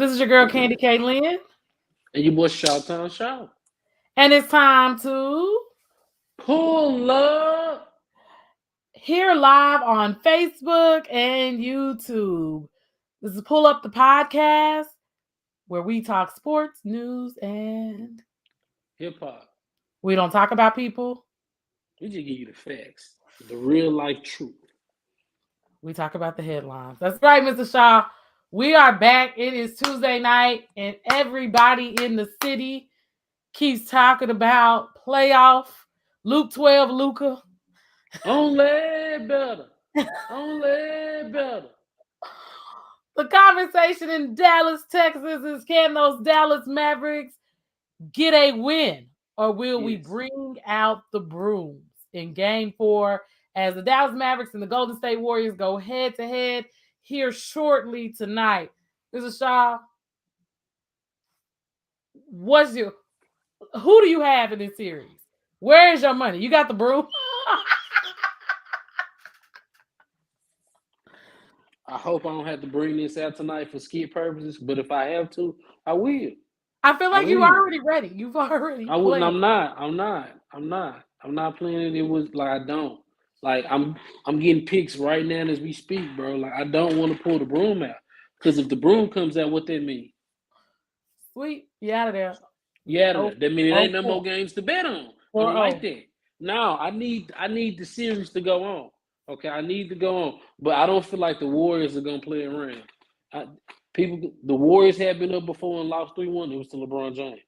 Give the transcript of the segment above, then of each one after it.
This is your girl, Candy K. Lynn. And your boy Shout Town Shout. And it's time to Pull up. hear live on Facebook and YouTube. This is Pull Up the Podcast, where we talk sports, news, and Hip hop. we don't talk about people. We just give you the facts. The real life truth. We talk about the headlines. That's right, Mr. Shaw. We are back. It is Tuesday night, and everybody in the city keeps talking about playoff. Luke 12, Luca. Only better. Only better. The conversation in Dallas, Texas is, can those Dallas Mavericks get a win, or will we Yes. bring out the brooms in game 4 as the Dallas Mavericks and the Golden State Warriors go head to head here shortly tonight? Mr. Shaw, who do you have in this series? Where is your money? You got the broom? I hope I don't have to bring this out tonight for skit purposes, but if I have to, I will. I feel I like you're will. already ready. You've already I wouldn't. played. I'm not playing it. It was like I don't. Like I'm getting picks right now as we speak, bro. Like I don't want to pull the broom out because if the broom comes out, what that mean? Sweet. You out of there. Yeah, Oh, that mean it ain't no more 4. games to bet on. I don't 4-0. like that. No, I need the series to go on. Okay, I need to go on, but I don't feel like the Warriors are gonna play around. I, the Warriors have been up before and lost 3-1. It was to LeBron James.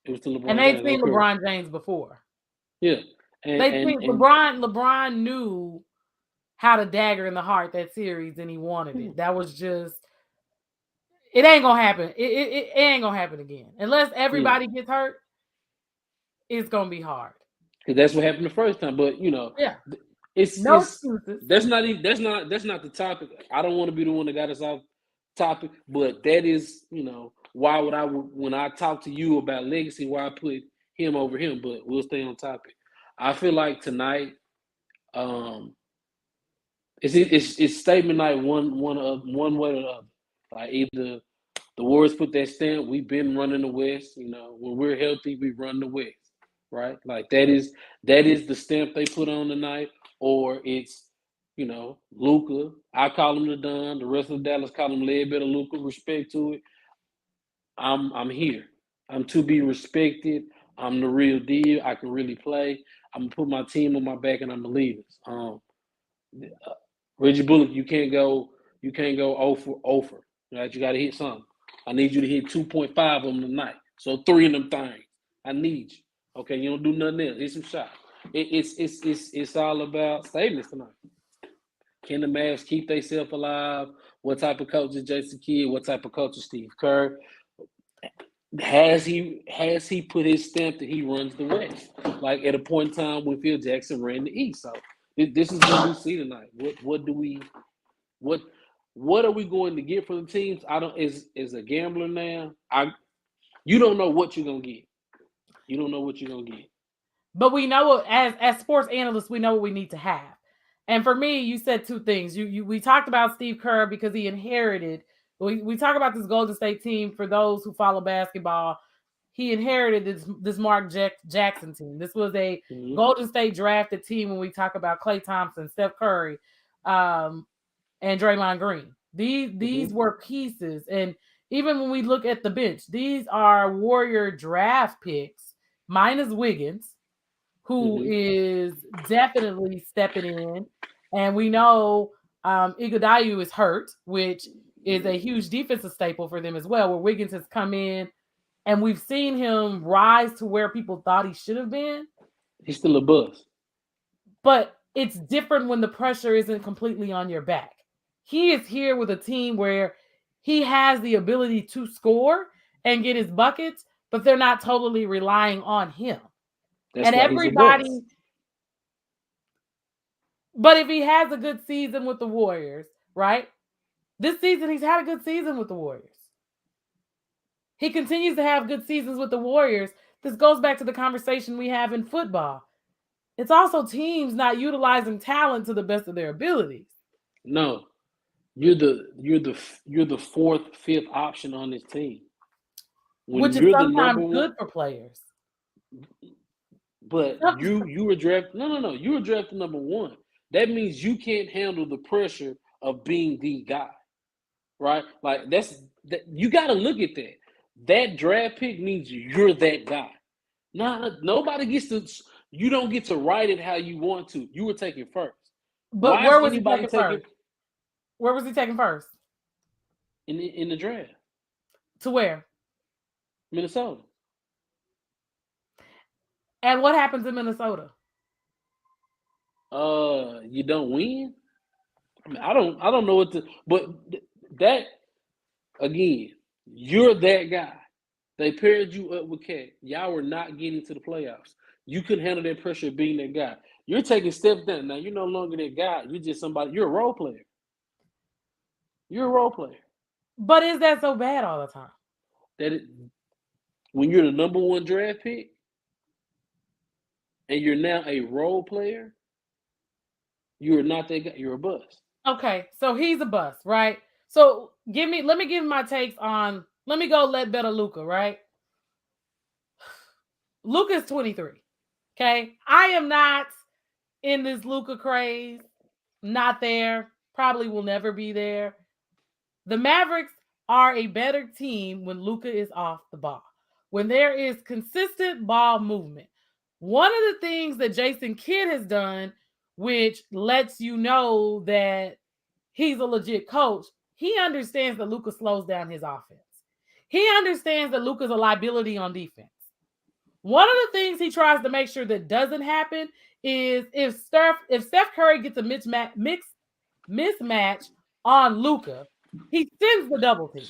It was to And LeBron they've James. seen Okay. LeBron James before. Yeah, They think and LeBron knew how to dagger in the heart that series and he wanted it. That was just it ain't gonna happen. It ain't gonna happen again. Unless yeah, everybody gets hurt, it's gonna be hard. because that's what happened the first time. But Yeah. No it's excuses. that's not even that's not the topic. I don't want to be the one that got us off topic, but that is why would I when I talk to you about legacy, why I put him over him. But we'll stay on topic. I feel like tonight, um, it's statement night one way or the other. Like either the Warriors put that stamp. We've been running the West. When we're healthy, we run the West, right? Like that is the stamp they put on tonight. Or it's Luca. I call him the Don. The rest of Dallas call him Ledbetter Luca. Respect to it. I'm here. I'm to be respected. I'm the real deal. I can really play. I'm gonna put my team on my back, and I'm a leader. Reggie Bullock, you can't go over. Right? You got to hit something. I need you to hit 2.5 of them tonight. So 3 of them things. I need you. Okay, you don't do nothing else. Hit some shots. It's all about statements tonight. Can the Mavs keep themselves alive? What type of coach is Jason Kidd? What type of coach is Steve Kerr? Has he put his stamp that he runs the West? Like at a point in time when Phil Jackson ran the East. So this is what we see tonight. What do we what what are we going to get from the teams? I don't as a gambler now. You don't know what you're gonna get. You don't know what you're gonna get. But we know as sports analysts, we know what we need to have. And for me, you said two things. We talked about Steve Kerr because he inherited. We talk about this Golden State team for those who follow basketball. He inherited this Mark Jackson team. This was a Mm-hmm. Golden State drafted team when we talk about Klay Thompson, Steph Curry, um, and Draymond Green. These Mm-hmm. were pieces, and even when we look at the bench, these are Warrior draft picks minus Wiggins, who Mm-hmm. is definitely stepping in. And we know Iguodala is hurt, which is a huge defensive staple for them as well, where Wiggins has come in and we've seen him rise to where people thought he should have been. He's still a buzz. But it's different when the pressure isn't completely on your back. He is here with a team where he has the ability to score and get his buckets, but they're not totally relying on him. That's And why he's a buzz. everybody, but if he has a good season with the Warriors, right? This season, he's had a good season with the Warriors. He continues to have good seasons with the Warriors. This goes back to the conversation we have in football. It's also teams not utilizing talent to the best of their abilities. No. you're the fourth, fifth option on this team. When which is you're the number sometimes one, good for players. but you were drafted. No. You were drafted number one. That means you can't handle the pressure of being the guy, right? Like you got to look at that. That draft pick means you're that guy. Nah, nobody gets to. You don't get to write it how you want to. You were taken first. But Why is where was he anybody taken taking first? Where was he taken first? in the draft? To where? Minnesota. And what happens in Minnesota? You don't win. I mean, I don't know what to. But that again, you're that guy. They paired you up with Cat. Y'all were not getting to the playoffs. You couldn't handle that pressure of being that guy. You're taking steps down. Now you're no longer that guy. You're just somebody. You're a role player. You're a role player. But is that so bad all the time? That it, when you're the number one draft pick and you're now a role player, you are not that guy. You're a bust. Okay, so he's a bust, right? So let me give my takes on. Let me go let better Luca, right? Luca's 23. Okay, I am not in this Luca craze. Not there. Probably will never be there. The Mavericks are a better team when Luca is off the ball. When there is consistent ball movement. One of the things that Jason Kidd has done, which lets you know that he's a legit coach, he understands that Luca slows down his offense. He understands that Luca's a liability on defense. One of the things he tries to make sure that doesn't happen is if Steph Curry gets a mismatch on Luca, he sends the double team,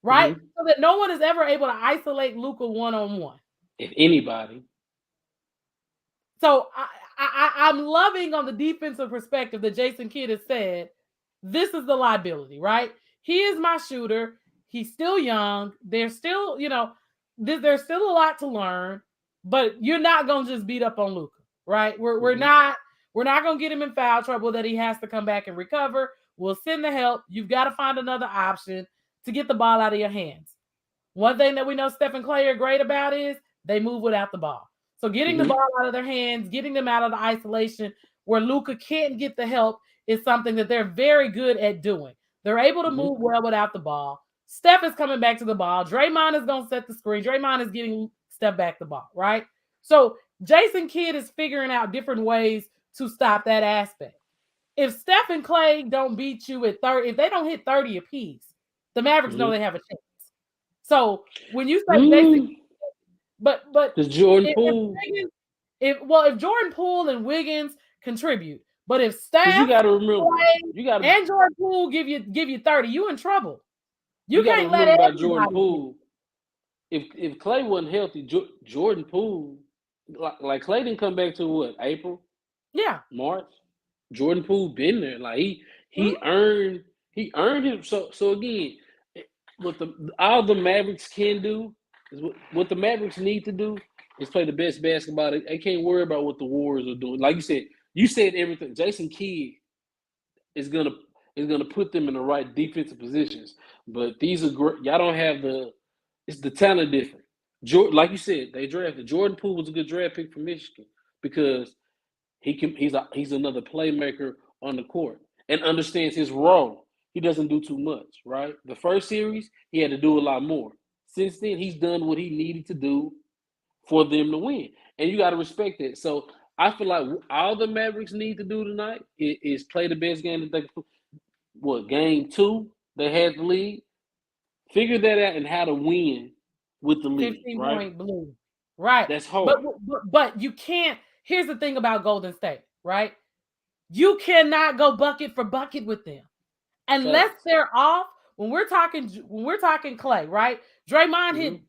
right? Mm-hmm. So that no one is ever able to isolate Luca one-on-one. If anybody, So I'm loving on the defensive perspective that Jason Kidd has said, this is the liability, right? He is my shooter. He's still young. There's still, there's still a lot to learn, but you're not gonna just beat up on Luca, right? We're not gonna get him in foul trouble that he has to come back and recover. We'll send the help. You've got to find another option to get the ball out of your hands. One thing that we know Steph and Clay are great about is they move without the ball. So getting the mm-hmm. ball out of their hands, getting them out of the isolation where Luca can't get the help is something that they're very good at doing. They're able to move well without the ball. Steph is coming back to the ball. Draymond is going to set the screen. Draymond is getting Steph back the ball, right? So Jason Kidd is figuring out different ways to stop that aspect. If Steph and Clay don't beat you at 30, if they don't hit 30 apiece, the Mavericks know they have a chance. So when you say Jason, but Does Jordan if Poole? if Jordan Poole and Wiggins contribute, but if Because you Steph, got to remember, Clay, and Jordan Poole give you 30, you in trouble. You got to can't let remember about Jordan everybody. Poole. If Clay wasn't healthy, Jordan Poole, like Clay didn't come back to what, April, Yeah. March. Jordan Poole been there. Like he earned it. So again, what all the Mavericks can do is what the Mavericks need to do is play the best basketball. They can't worry about what the Warriors are doing. Like you said everything. Jason Kidd is gonna put them in the right defensive positions. But these are great. Y'all don't have it's the talent different. Like you said, they drafted Jordan Poole was a good draft pick for Michigan because he's another playmaker on the court and understands his role. He doesn't do too much, right? The first series, he had to do a lot more. Since then, he's done what he needed to do for them to win. And you got to respect that. So I feel like all the Mavericks need to do tonight is play the best game that they can. What, game 2? They had the lead. Figure that out and how to win with the lead, 15-point right? blue. Right. That's hard. But you can't. Here's the thing about Golden State, right? You cannot go bucket for bucket with them unless Facts. they're off. When we're talking Clay, right? Draymond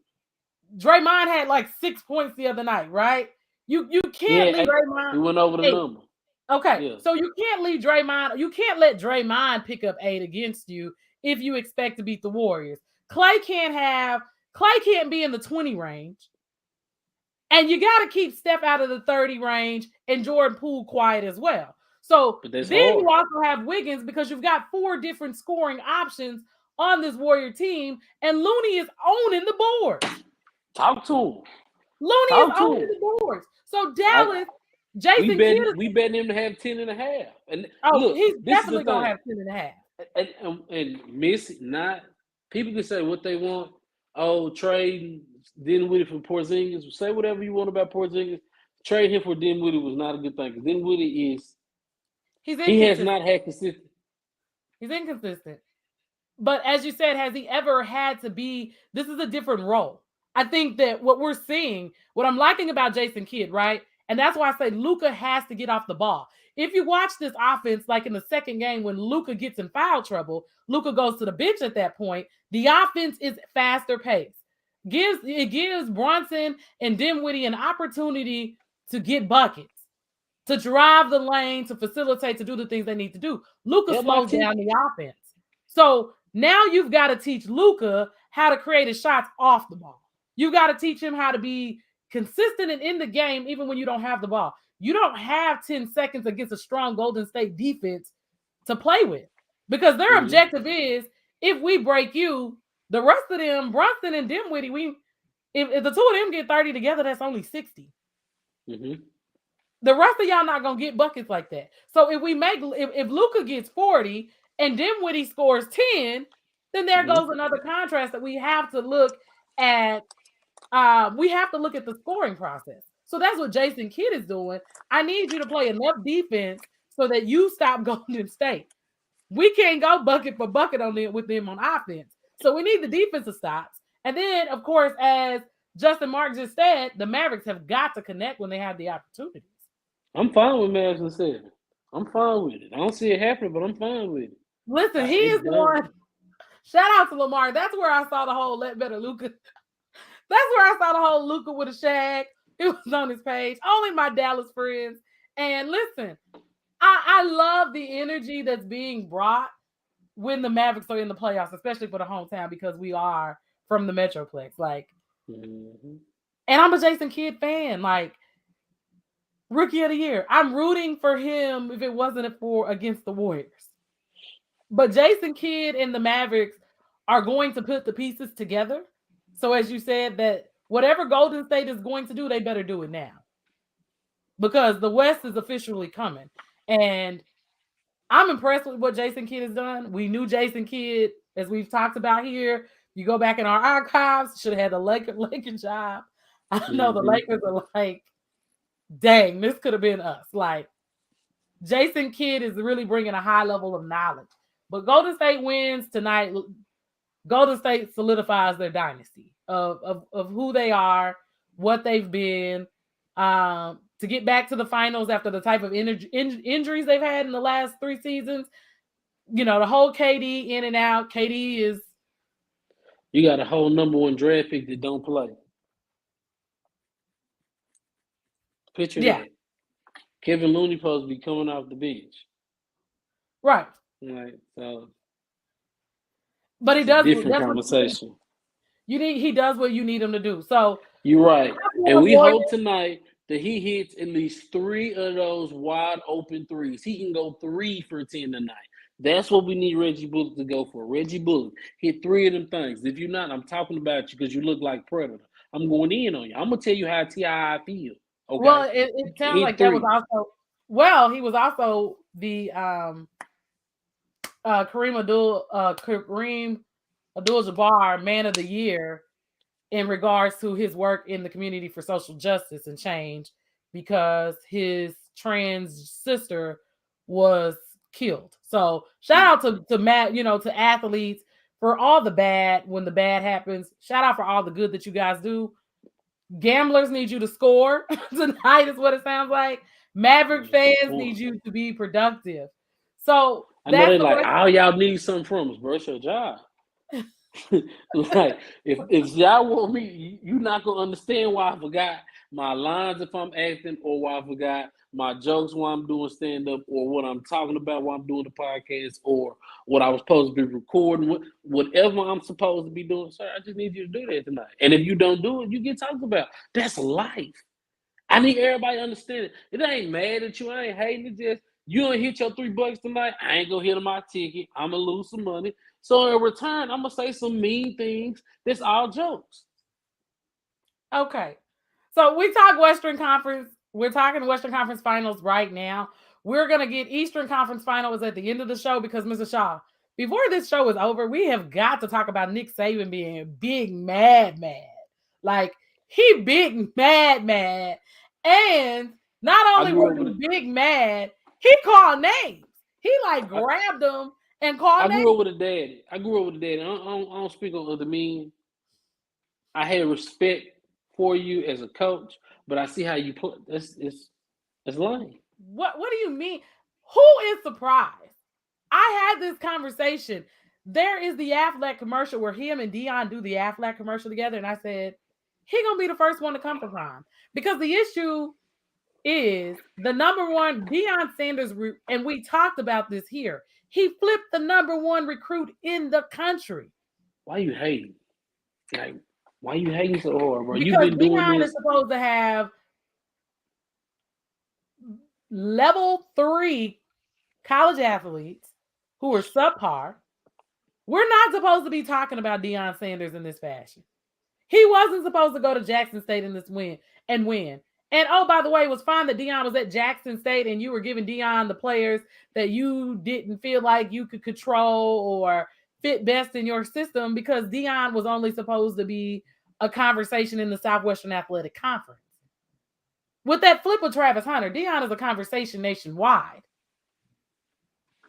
had like 6 points the other night, right? You can't leave Draymond. He went over the number. Okay, Yeah. so you can't leave Draymond. You can't let Draymond pick up 8 against you if you expect to beat the Warriors. Clay can't be in the 20 range. And you got to keep Steph out of the 30 range and Jordan Poole quiet as well. So But that's then hard. you also have Wiggins because you've got 4 different scoring options on this Warrior team, and Looney is owning the boards. Talk to him. Looney is Talk to owning him. the boards. So Dallas, Jason Kidd is, We betting him to have 10.5. And oh, look, he's this is the definitely gonna thing. have 10.5. And Missy, not people can say what they want. Oh, trade Dinwiddie for Porzingis. Say whatever you want about Porzingis. Trade him for Dinwiddie was not a good thing because Dinwiddie He's he has inconsistent. not had consistent. He's inconsistent. But as you said, has he ever had to be? This is a different role. I think that what we're seeing, what I'm liking about Jason Kidd, right? And that's why I say Luka has to get off the ball. If you watch this offense, like in the second game when Luka gets in foul trouble, Luka goes to the bench at that point. The offense is faster paced. Gives Brunson and Dinwiddie an opportunity to get buckets, to drive the lane, to facilitate, to do the things they need to do. Luka slows down the offense. So now you've got to teach Luka how to create his shots off the ball. You've got to teach him how to be consistent and in the game, even when you don't have the ball. You don't have 10 seconds against a strong Golden State defense to play with because their objective is if we break you, the rest of them, Brunson and Dinwiddie, if the two of them get 30 together, that's only 60. Mm-hmm. The rest of y'all not gonna get buckets like that. So if Luka gets 40 and Dinwiddie scores 10, then there goes another contrast that we have to look at. We have to look at the scoring process. So that's what Jason Kidd is doing. I need you to play enough defense so that you stop Golden State. We can't go bucket for bucket on them with them on offense. So we need the defensive stops. And then, of course, as Justin Mark just said, the Mavericks have got to connect when they have the opportunities. I'm fine with Madison 7. I'm fine with it. I don't see it happening, but I'm fine with it. Listen, he is the one. Shout out to Lamar. That's where I saw the whole let better Luka. That's where I saw the whole Luka with a shag. It was on his page. Only my Dallas friends. And listen, I love the energy that's being brought when the Mavericks are in the playoffs, especially for the hometown, because we are from the Metroplex. Like, and I'm a Jason Kidd fan. Like, Rookie of the Year. I'm rooting for him if it wasn't for against the Warriors. But Jason Kidd and the Mavericks are going to put the pieces together. So as you said, that whatever Golden State is going to do, they better do it now. Because the West is officially coming. And I'm impressed with what Jason Kidd has done. We knew Jason Kidd, as we've talked about here. You go back in our archives, should have had a Laker job. I know the Lakers are like, dang, this could have been us. Like, Jason Kidd is really bringing a high level of knowledge. But Golden State wins tonight. Golden State solidifies their dynasty of who they are, what they've been, to get back to the finals after the type of injuries they've had in the last 3 seasons. You know, the whole KD in and out. KD is... You got a whole number 1 draft pick that don't play. Picture that. Kevin Looney supposed to be coming off the bench. Right. Right. So, but he does different conversation. He does what you need him to do. So you're right. And we hope tonight that he hits at least 3 of those wide open threes. He can go 3 for 10 tonight. That's what we need Reggie Bullock to go for. Reggie Bullock, hit 3 of them things. If you're not, I'm talking about you because you look like Predator. I'm going in on you. I'm going to tell you how T.I. feel. Okay? Well, it sounds like that was also... Well, he was also the Kareem Abdul-Jabbar Man of the Year in regards to his work in the community for social justice and change because his trans sister was killed. So shout out to Matt, to athletes for all the bad when the bad happens. Shout out for all the good that you guys do. Gamblers need you to score tonight is what it sounds like. Maverick fans need you to be productive. So I know they like, all y'all need something from us, bro. It's your job. Like, if y'all want me, you're not gonna understand why I forgot my lines if I'm acting, or why I forgot my jokes while I'm doing stand-up, or what I'm talking about while I'm doing the podcast, or what I was supposed to be recording, whatever I'm supposed to be doing. Sir, I just need you to do that tonight. And if you don't do it, you get talked about. That's life. I need everybody to understand it. It ain't mad at you. I ain't hating it. Just You don't hit your $3 tonight, I ain't gonna hit on my ticket. I'm gonna lose some money. So in return, I'm gonna say some mean things. That's all jokes. Okay. So we talk Western Conference. We're talking Western Conference Finals right now. We're gonna get Eastern Conference Finals at the end of the show because Mr. Shaw, before this show is over, we have got to talk about Nick Saban being big mad. Like he big mad. And not I only grew was up with it. he big mad, he called names. He like grabbed them and called I names. grew up with a daddy. I don't speak on other men. I had respect for you as a coach, but I see how you put this. It's lame. What do you mean? Who is surprised? I had this conversation. There is the Aflac commercial where him and Deion do the Aflac commercial together, and I said he gonna be the first one to come for Prime because the issue is the number one Deion Sanders, and we talked about this here. He flipped the number one recruit in the country. Why you hating? Like, why you hating so hard, bro? You've Because been doing Deion is this. supposed to have level 3 college athletes who are subpar. We're not supposed to be talking about Deion Sanders in this fashion. He wasn't supposed to go to Jackson State in this win. And oh, by the way, it was fine that Deion was at Jackson State and you were giving Deion the players that you didn't feel like you could control or fit best in your system because Deion was only supposed to be a conversation in the Southwestern Athletic Conference. With that flip with Travis Hunter, Deion is a conversation nationwide.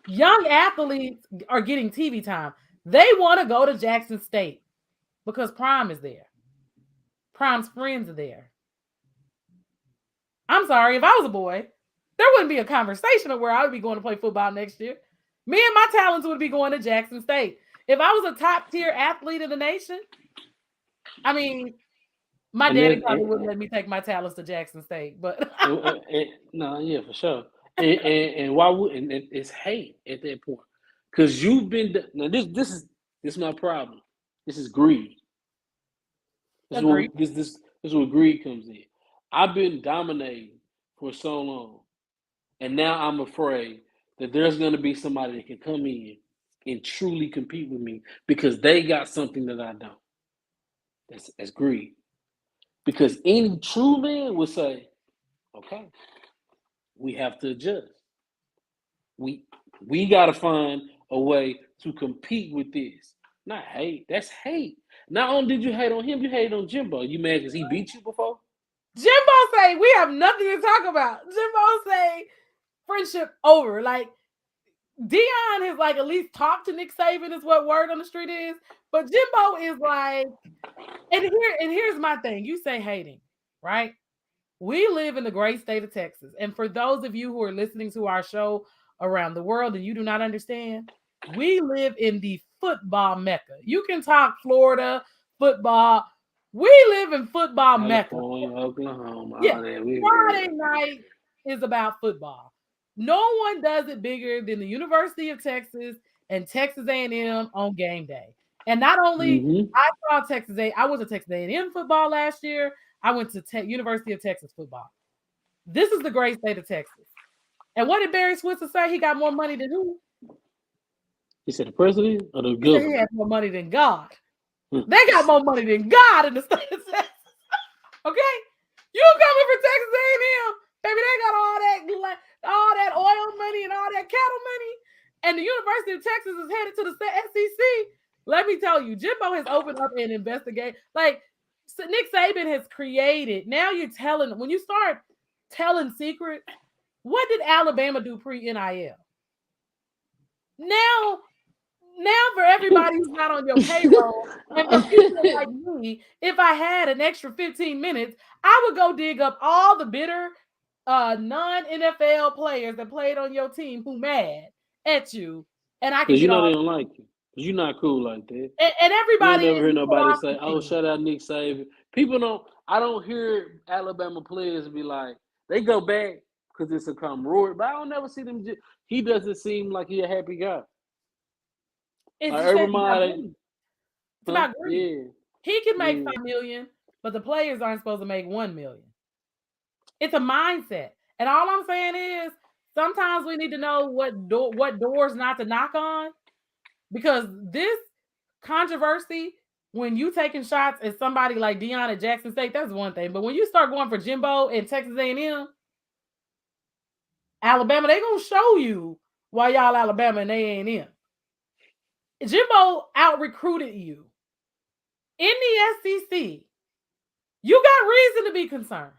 Young athletes are getting TV time. They want to go to Jackson State because Prime is there. Prime's friends are there. I'm sorry, if I was a boy, there wouldn't be a conversation of where I would be going to play football next year. Me and my talents would be going to Jackson State. If I was a top tier athlete in the nation, I mean, my daddy probably wouldn't let me take my talents to Jackson State, but No, yeah, for sure. And why would and it's hate at that point? Because you've been now. This is my problem. This is greed. agreed. This is where greed comes in. I've been dominating for so long, and now I'm afraid that there's going to be somebody that can come in and truly compete with me because they got something that I don't. That's greed. Because any true man would say, okay, we have to adjust. We got to find a way to compete with this. Not hate. That's hate. Not only did you hate on him, you hated on Jimbo. You mad because he beat you before? Jimbo say we have nothing to talk about. Jimbo say friendship over. Like Deion has like at least talked to Nick Saban is what word on the street is. But Jimbo is like, and here's my thing. You say hating, right? We live in the great state of Texas. And for those of you who are listening to our show around the world and you do not understand, we live in the football mecca. You can talk Florida, football. We live in football mecca. California, Oklahoma, Yeah, all that. Friday night is about football. No one does it bigger than the University of Texas and Texas A&M on game day. And not only I saw Texas A, I was a Texas A&M football last year. I went to University of Texas football. This is the great state of Texas. And what did Barry Switzer say? He got more money than who? He said the president or the He said governor? he had more money than God. They got more money than God in the state of Texas. Okay? You coming for Texas A&M, baby, they got all that oil money and all that cattle money. And the University of Texas is headed to the SEC. Let me tell you, Jimbo has opened up an investigate. Like, Nick Saban has created. Now you're telling, when you start telling secrets, what did Alabama do pre-NIL? Now for everybody who's not on your payroll, and for people like me, if I had an extra 15 minutes, I would go dig up all the bitter non-NFL players that played on your team who mad at you, and I can Because you get know all. they don't like you. Because you're not cool like that. And You don't everybody never in hear the nobody say, philosophy. "Oh, shout out Nick Saban." People don't. I don't hear Alabama players be like, they go back because it's a camaraderie, but I don't never see them. He doesn't seem like he a happy guy. It's just Everybody, it's about greed. yeah, He can make yeah. 5 million, but the players aren't supposed to make 1 million. It's a mindset. And all I'm saying is Sometimes we need to know what doors not to knock on, because this controversy, when you taking shots at somebody like Deion at Jackson State, that's one thing. But when you start going for Jimbo and Texas A&M, Alabama, they gonna show you why y'all Alabama and they A&M. Jimbo out recruited you in the SEC. You got reason to be concerned.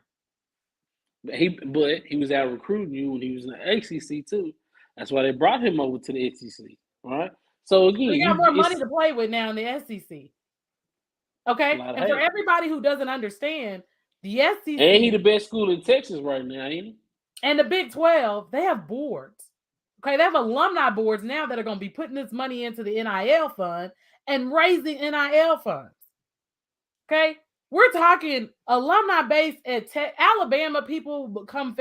But he was out recruiting you when he was in the ACC too. That's why they brought him over to the SEC. All right. So again, We got more money to play with now in the SEC. Okay, and for everybody who doesn't understand, the SEC and he the best school in Texas right now, ain't he? And the Big 12, they have boards. Okay, they have alumni boards now that are going to be putting this money into the NIL fund and raising NIL funds. Okay, we're talking alumni base at Alabama. People become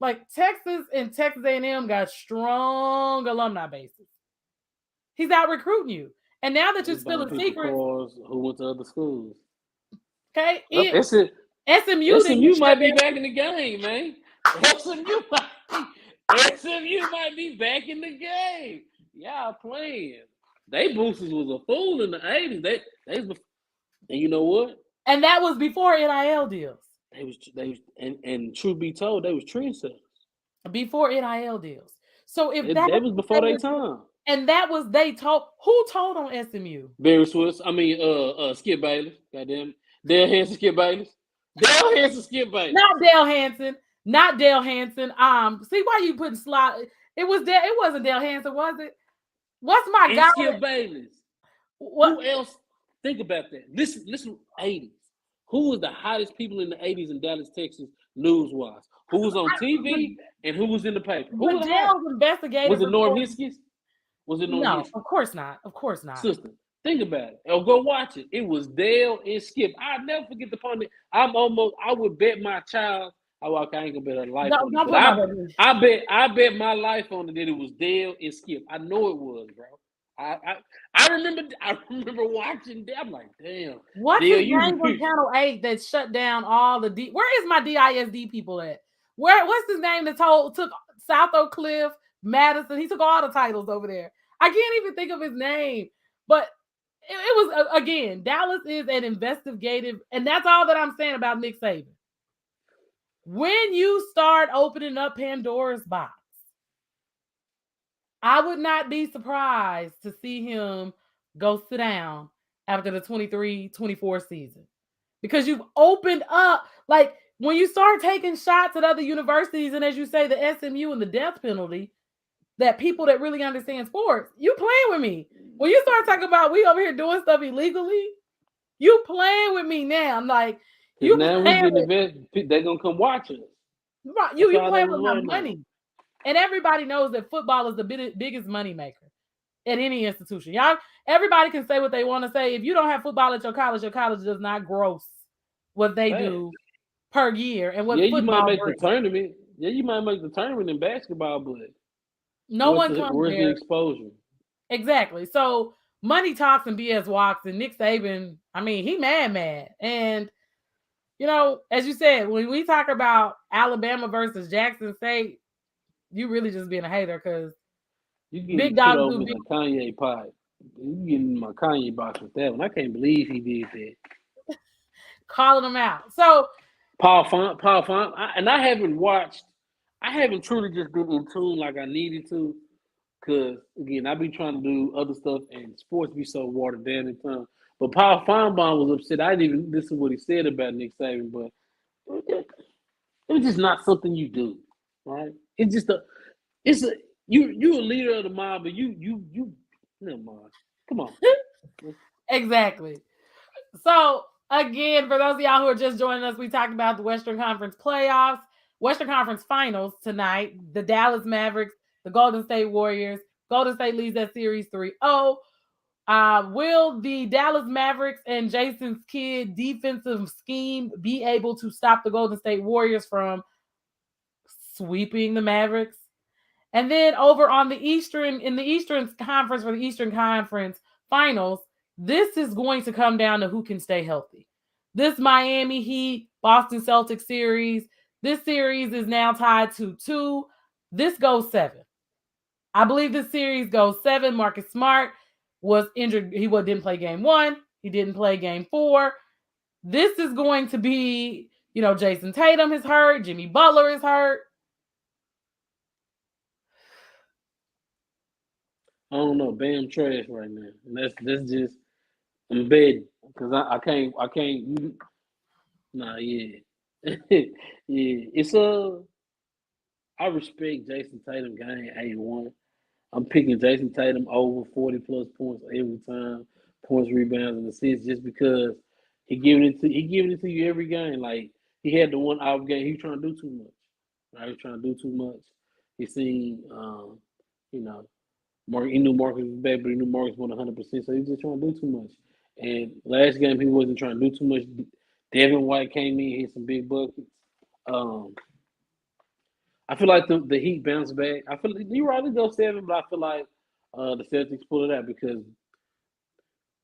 like Texas and Texas A&M got strong alumni bases. He's out recruiting you, and now that you're spilling secrets, who went to other schools. Okay, SMU might be back in the game, man. SMU might be back in the game. Y'all playing. They boosters was a fool in the 80s. They was, and you know what? And that was before NIL deals. They was and truth be told, they was trendsetters. Before NIL deals. So if that was before their time. And that was who told on SMU? Barry Swiss. I mean Skip Bayless. Goddamn. Dale Hansen, Skip Bayless. Dale Hansen, Skip Bayless. Not Dale Hansen. Not Dale Hansen. See why you putting slot? It wasn't Dale Hansen, was it? What's my guy? Skip Bayless. Who else? Think about that. Listen, 80s. Who was the hottest people in the 80s in Dallas, Texas, news-wise? Who was on TV and who was in the paper? Who was investigative? Was it Norm Hiskins? No, of course not. Of course not. Sister, think about it. Or go watch it. It was Dale and Skip. I'll never forget the pundit. I would bet my child. I ain't gonna bet her life on it. I bet my life on it that it was Dale and Skip. I know it was, bro. I remember watching that. I'm like, damn. What's his name on Channel 8 that shut down all the where is my DISD people at? What's his name that took South Oak Cliff, Madison? He took all the titles over there. I can't even think of his name. But it was, again, Dallas is an investigative, and that's all that I'm saying about Nick Saban. When you start opening up Pandora's box, I would not be surprised to see him go sit down after the 23-24 season. Because you've opened up, like, when you start taking shots at other universities, and as you say, the SMU and the death penalty, that people that really understand sports, you playing with me. When you start talking about we over here doing stuff illegally, you playing with me now. I'm like, you now they're gonna come watch us. Right, you playing with my money. And everybody knows that football is the biggest money maker at any institution. Y'all, everybody can say what they want to say. If you don't have football at your college does not gross what they do per year. And what you might make the tournament. Yeah, you might make the tournament in basketball, but no one comes where's there. The exposure? Exactly. So money talks and BS walks, and Nick Saban, I mean, he mad. And, you know, as you said, when we talk about Alabama versus Jackson State, you really just being a hater because big dog over the Kanye pot. You getting my Kanye box with that one. I can't believe he did that. Calling him out. So Paul Font, and I haven't truly just been in tune like I needed to, because again, I be trying to do other stuff and sports be so watered down in time. But Paul Feinbaum was upset. I didn't even listen to what he said about Nick Saban, but it was just not something you do, right? It's just you're a leader of the mob, but you never mind. Come on. Exactly. So again, for those of y'all who are just joining us, we talked about the Western Conference playoffs, Western Conference finals tonight. The Dallas Mavericks, the Golden State Warriors. Golden State leads that series 3-0. Will the Dallas Mavericks and Jason Kidd defensive scheme be able to stop the Golden State Warriors from sweeping the Mavericks? And then over on the Eastern Conference for the Eastern Conference finals, this is going to come down to who can stay healthy. This Miami Heat Boston Celtics series, this series is now tied to 2. This goes 7. I believe this series goes 7. Marcus Smart was injured. He didn't play game 1. He didn't play game 4. This is going to be, Jason Tatum is hurt. Jimmy Butler is hurt. I don't know. Bam trash right now. And that's just I'm betting because I can't. Nah, yeah, yeah. It's I respect Jason Tatum game 81. I'm picking Jason Tatum over 40 plus points every time, points, rebounds, and assists, just because he giving it to you every game. Like he had the one out game, he was trying to do too much. Right, he was trying to do too much. He seen, you know, he knew Marcus was bad, but he knew Marcus won 100%, so he was just trying to do too much. And last game he wasn't trying to do too much. Devin White came in, hit some big buckets. Um, I feel like the Heat bounce back. I feel like you rather go 7, but I feel like the Celtics pull it out because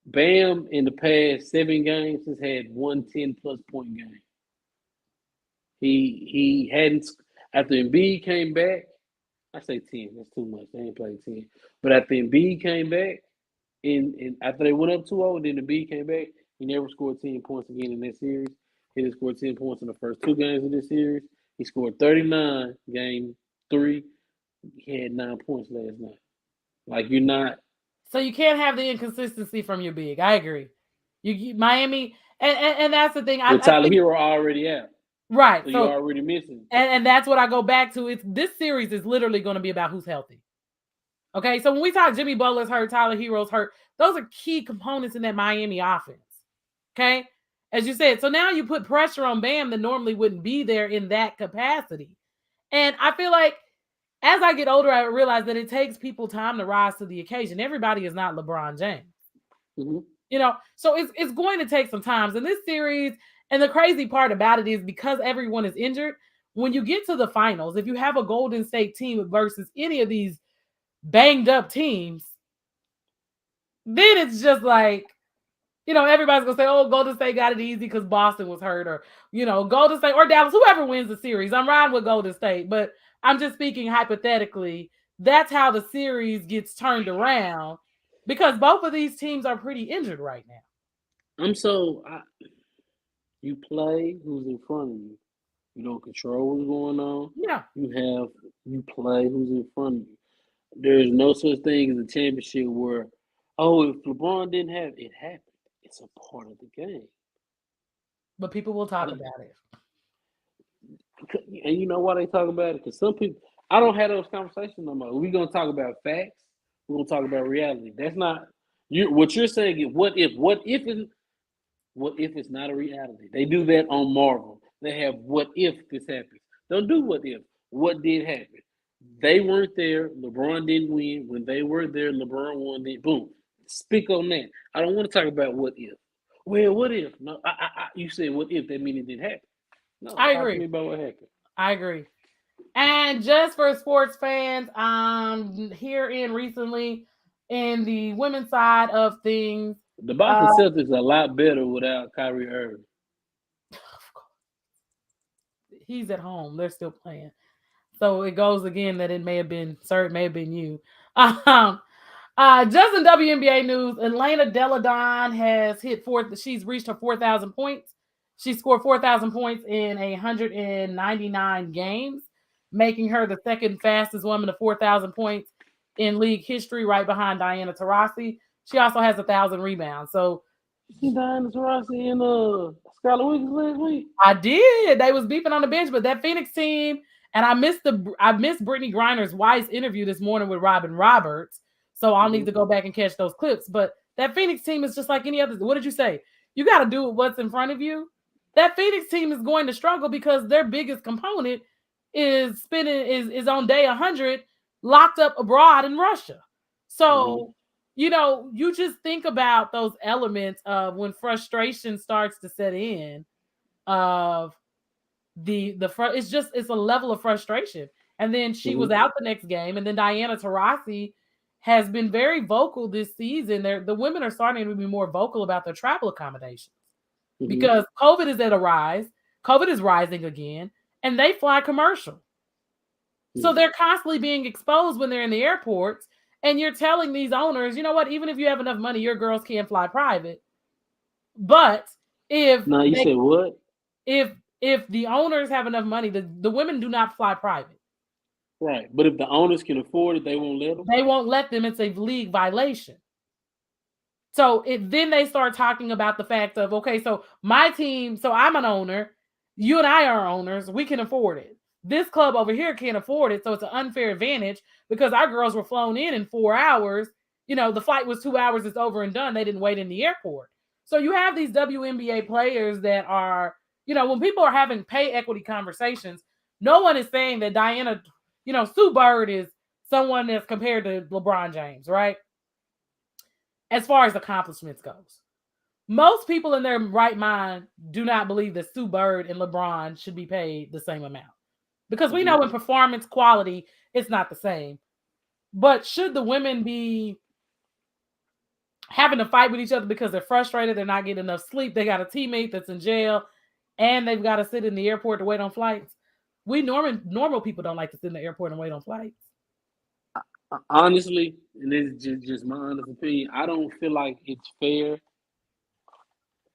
Bam in the past 7 games has had 110 plus point game. He hadn't after Embiid came back. I say 10. That's too much. They ain't played 10. But after Embiid came back, and after they went up 2-0, then Embiid came back. He never scored 10 points again in that series. He didn't score 10 points in the first 2 games of this series. He scored 39 game 3. He had 9 points last night. Like you're not. So you can't have the inconsistency from your big. I agree. You Miami, and that's the thing. With I Tyler think Hero already out, right. so you're So already missing. and that's what I go back to. It's this series is literally going to be about who's healthy. Okay, so when we talk Jimmy Butler's hurt, Tyler Hero's hurt, those are key components in that Miami offense. Okay, as you said, so now you put pressure on Bam that normally wouldn't be there in that capacity, and I feel like as I get older, I realize that it takes people time to rise to the occasion. Everybody is not LeBron James. Mm-hmm. So it's going to take some time. In this series, and the crazy part about it is because everyone is injured, when you get to the finals, if you have a Golden State team versus any of these banged up teams, then it's just like, everybody's gonna say, oh, Golden State got it easy because Boston was hurt, or Golden State or Dallas, whoever wins the series. I'm riding with Golden State, but I'm just speaking hypothetically. That's how the series gets turned around because both of these teams are pretty injured right now. You play who's in front of you. You don't control what's going on. Yeah. You play who's in front of you. There's no such thing as a championship where, oh, if LeBron didn't have it, happened. It's a part of the game. But people will talk about it. And you know why they talk about it? Because some people, I don't have those conversations no more. We're gonna talk about facts. We're gonna talk about reality. That's not you. What you're saying is what if? What if it's not a reality? They do that on Marvel. They have what if this happens. Don't do what if. What did happen? They weren't there. LeBron didn't win. When they were there, LeBron won. Then boom. Speak on that. I don't want to talk about what if. Well, what if? No, you said what if? That means it didn't happen. No, I talk to agree. me about what happened. I agree. And just for sports fans, here in recently in the women's side of things, The Boston Celtics are a lot better without Kyrie Irving. He's at home. They're still playing. So it goes again that it may have been, sir, it may have been you. Just in WNBA news, Elena Deladon has hit fourth. She's reached her 4,000 points. She scored 4,000 points in 199 games, making her the second fastest woman to 4,000 points in league history, right behind Diana Taurasi. She also has 1,000 rebounds. So See Diana Taurasi and Skylar Wiggins last week. I did. They was beefing on the bench, but that Phoenix team, and I missed Brittany Griner's wife's interview this morning with Robin Roberts. So I'll need to go back and catch those clips. But that Phoenix team is just like any other. What did you say? You got to do what's in front of you. That Phoenix team is going to struggle because their biggest component is on day 100 locked up abroad in Russia. So, you just think about those elements of when frustration starts to set in of it's a level of frustration. And then she was out the next game, and then Diana Taurasi has been very vocal this season. The women are starting to be more vocal about their travel accommodations because COVID is at a rise. COVID is rising again, and they fly commercial. So they're constantly being exposed when they're in the airports. And you're telling these owners, you know what, even if you have enough money, your girls can't fly private. But if Now you said what? if the owners have enough money, the women do not fly private. Right. But if the owners can afford it, they won't let them. They won't let them. It's a league violation. So then they start talking about the fact of, okay, so my team, so I'm an owner, you and I are owners, we can afford it. This club over here can't afford it, so it's an unfair advantage because our girls were flown in 4 hours. You know, the flight was 2 hours, it's over and done. They didn't wait in the airport. So you have these WNBA players that are, you know, when people are having pay equity conversations, no one is saying that Diana, you know, Sue Bird is someone that's compared to LeBron James, right? As far as accomplishments goes. Most people in their right mind do not believe that Sue Bird and LeBron should be paid the same amount. Because we know in performance quality, it's not the same. But should the women be having to fight with each other because they're frustrated, they're not getting enough sleep, they got a teammate that's in jail, and they've got to sit in the airport to wait on flights? We normal people don't like to sit in the airport and wait on flights. Honestly, and this is just my honest opinion, I don't feel like it's fair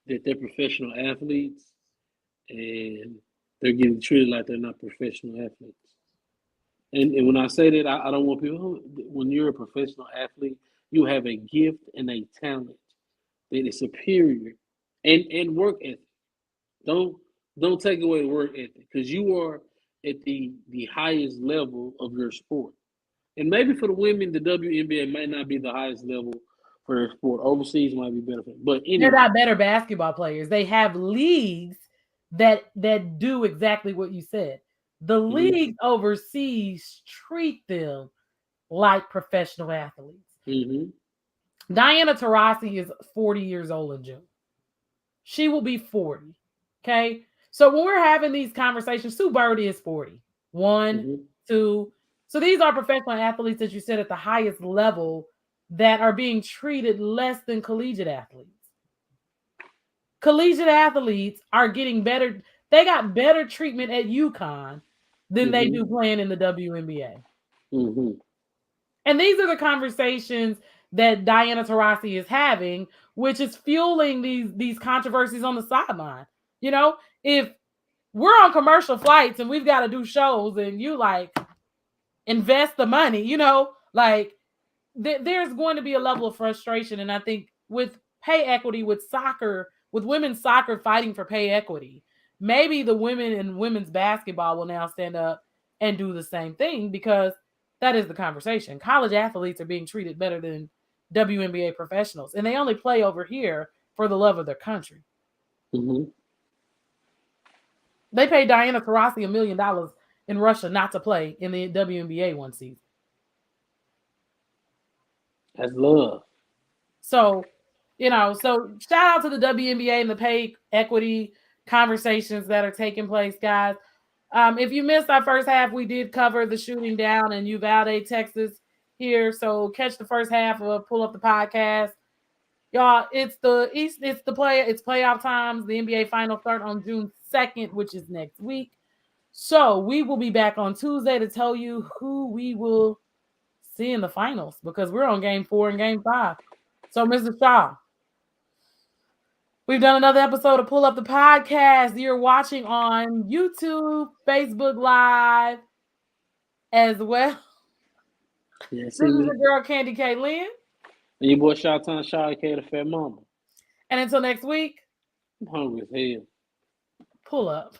that they're professional athletes and they're getting treated like they're not professional athletes. And when I say that, I don't want people, when you're a professional athlete, you have a gift and a talent that is superior and work ethic. Don't don't take away work ethic because you are at the highest level of your sport. And maybe for the women, the WNBA might not be the highest level for their sport. Overseas might be better for them. But They're anyway, not better basketball players. They have leagues that do exactly what you said. The leagues overseas treat them like professional athletes. Diana Taurasi is 40 years old in June. She will be 40. Okay. So when we're having these conversations, Sue Bird is 40. One, two. So these are professional athletes that you said at the highest level that are being treated less than collegiate athletes. Collegiate athletes are getting better. They got better treatment at UConn than they do playing in the WNBA. And these are the conversations that Diana Taurasi is having, which is fueling these controversies on the sideline. You know, if we're on commercial flights and we've got to do shows and you like invest the money, you know, like there's going to be a level of frustration. And I think with pay equity, with soccer, with women's soccer fighting for pay equity, maybe the women in women's basketball will now stand up and do the same thing because that is the conversation. College athletes are being treated better than WNBA professionals, and they only play over here for the love of their country. They paid Diana Taurasi $1 million in Russia not to play in the WNBA one season. That's love. So, you know, so shout out to the WNBA and the pay equity conversations that are taking place, guys. If you missed our first half, we did cover the shooting down in Uvalde, Texas here. So catch the first half of Pull Up the Podcast. Y'all, it's playoff times. The NBA finals start on June 2nd, which is next week. So we will be back on Tuesday to tell you who we will see in the finals because we're on game 4 and game 5. So, Mr. Shaw, we've done another episode of Pull Up the Podcast. You're watching on YouTube, Facebook Live as well. This is the girl Candy K. Lynn. And your boy Shawtown Shaw, K. the Fat Mama. And until next week, I'm hungry as hell. pull up.